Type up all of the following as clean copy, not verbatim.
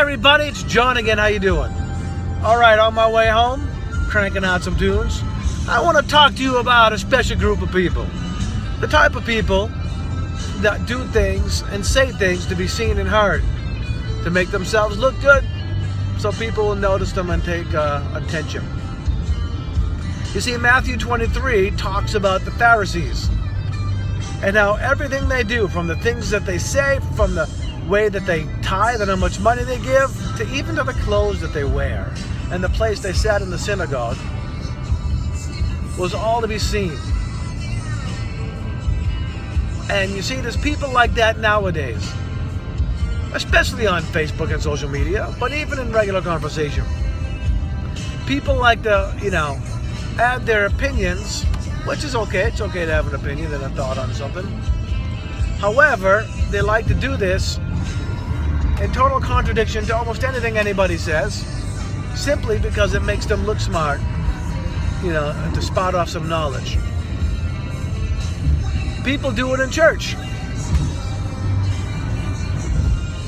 everybody, it's John again. How you doing? All right, on my way home, cranking out some tunes. I want to talk to you about a special group of people. The type of people that do things and say things to be seen and heard, to make themselves look good, so people will notice them and take attention. You see, Matthew 23 talks about the Pharisees and how everything they do, from the things that they say, from the way that they tithe and how much money they give, to even to the clothes that they wear and the place they sat in the synagogue, was all to be seen. And you see, there's people like that nowadays, especially on Facebook and social media, but even in regular conversation. People like to, add their opinions, which is okay. It's okay to have an opinion and a thought on something. However, they like to do this in total contradiction to almost anything anybody says, simply because it makes them look smart, to spout off some knowledge. People do it in church.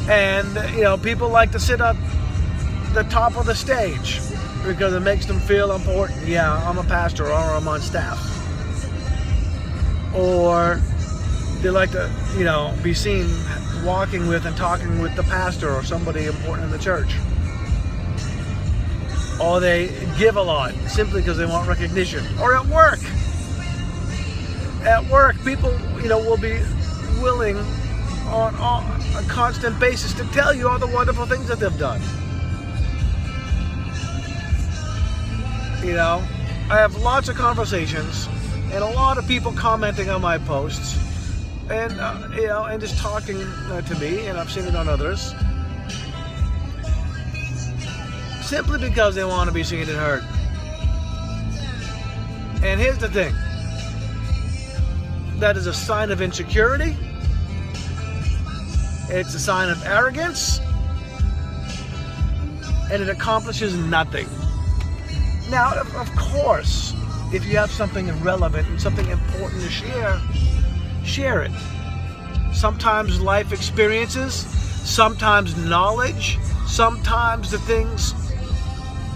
And, people like to sit at the top of the stage because it makes them feel important. Yeah, I'm a pastor, or I'm on staff. Or they like to, be seen walking with and talking with the pastor or somebody important in the church. Or they give a lot simply because they want recognition. Or at work. At work, people, will be willing on a constant basis to tell you all the wonderful things that they've done. I have lots of conversations and a lot of people commenting on my posts and, and just talking to me, and I've seen it on others, simply because they want to be seen and heard. And here's the thing. That is a sign of insecurity. It's a sign of arrogance. And it accomplishes nothing. Now, of course, if you have something relevant and something important to share it. Sometimes life experiences, sometimes knowledge, sometimes the things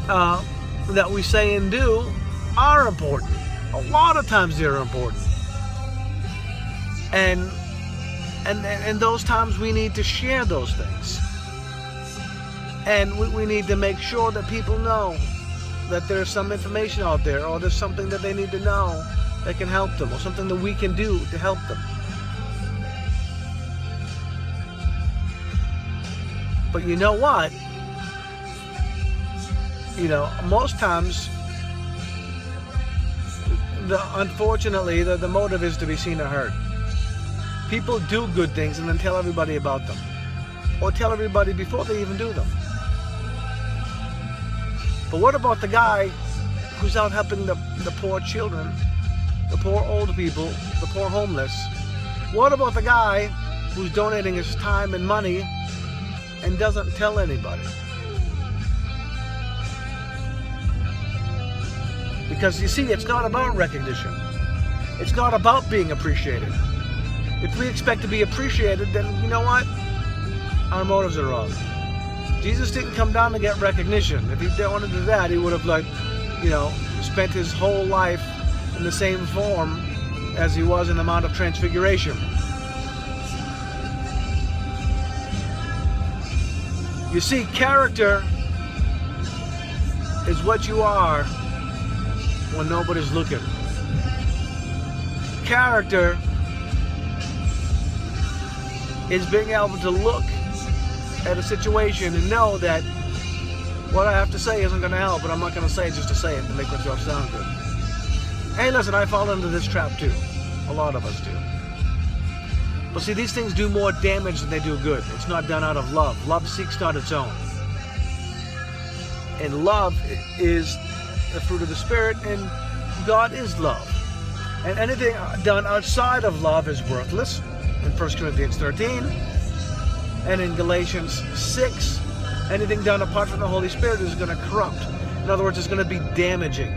that we say and do are important. A lot of times they're important. And those times we need to share those things. And we need to make sure that people know that there's some information out there, or there's something that they need to know that can help them, or something that we can do to help them. But you know what? Most times, unfortunately, the motive is to be seen or heard. People do good things and then tell everybody about them, or tell everybody before they even do them. But what about the guy who's out helping the poor children, the poor old people, the poor homeless? What about the guy who's donating his time and money and doesn't tell anybody? Because you see, it's not about recognition. It's not about being appreciated. If we expect to be appreciated, then you know what? Our motives are wrong. Jesus didn't come down to get recognition. If he wanted to do that, he would have spent his whole life in the same form as he was in the Mount of Transfiguration. You see, character is what you are when nobody's looking. Character is being able to look at a situation and know that what I have to say isn't going to help, but I'm not going to say it just to say it to make myself sound good. Hey, listen, I fall into this trap too. A lot of us do. But see, these things do more damage than they do good. It's not done out of love. Love seeks not its own. And love is the fruit of the Spirit, and God is love. And anything done outside of love is worthless. In 1 Corinthians 13, and in Galatians 6, anything done apart from the Holy Spirit is going to corrupt. In other words, it's going to be damaging.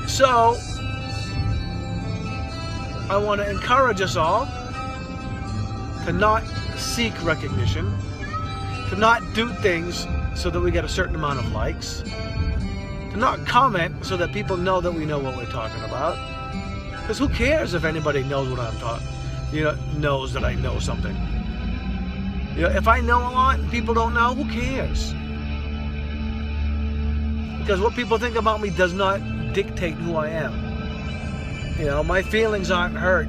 So, I want to encourage us all to not seek recognition, to not do things so that we get a certain amount of likes, to not comment so that people know that we know what we're talking about. Because who cares if anybody knows what I'm talking, knows that I know something. If I know a lot and people don't know, who cares? Because what people think about me does not dictate who I am. My feelings aren't hurt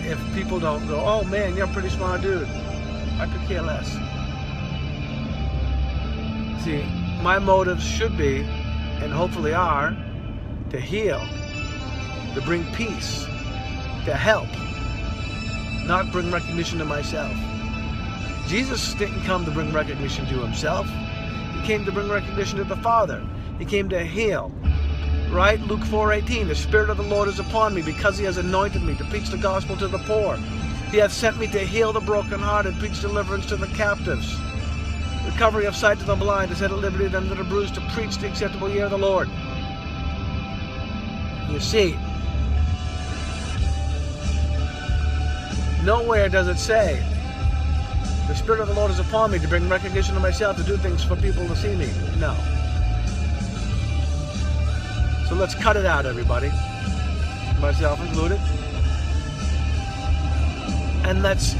if people don't go, oh man, you're a pretty smart dude. I could care less. See, my motives should be, and hopefully are, to heal, to bring peace, to help, not bring recognition to myself. Jesus didn't come to bring recognition to himself. He came to bring recognition to the Father. He came to heal. Right? Luke 4:18, the Spirit of the Lord is upon me because he has anointed me to preach the gospel to the poor. He hath sent me to heal the brokenhearted, preach deliverance to the captives, recovery of sight to the blind, to set at liberty them that are bruised, to preach the acceptable year of the Lord. You see, nowhere does it say, the Spirit of the Lord is upon me to bring recognition to myself, to do things for people to see me. No. So let's cut it out, everybody, myself included. And let's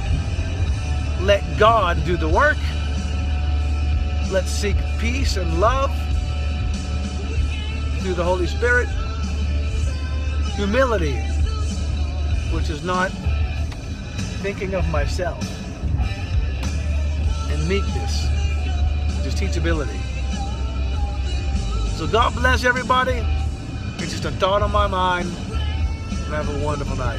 let God do the work. Let's seek peace and love through the Holy Spirit. Humility, which is not thinking of myself. And meekness, which is teachability. So God bless everybody. It's just a thought on my mind. And have a wonderful night.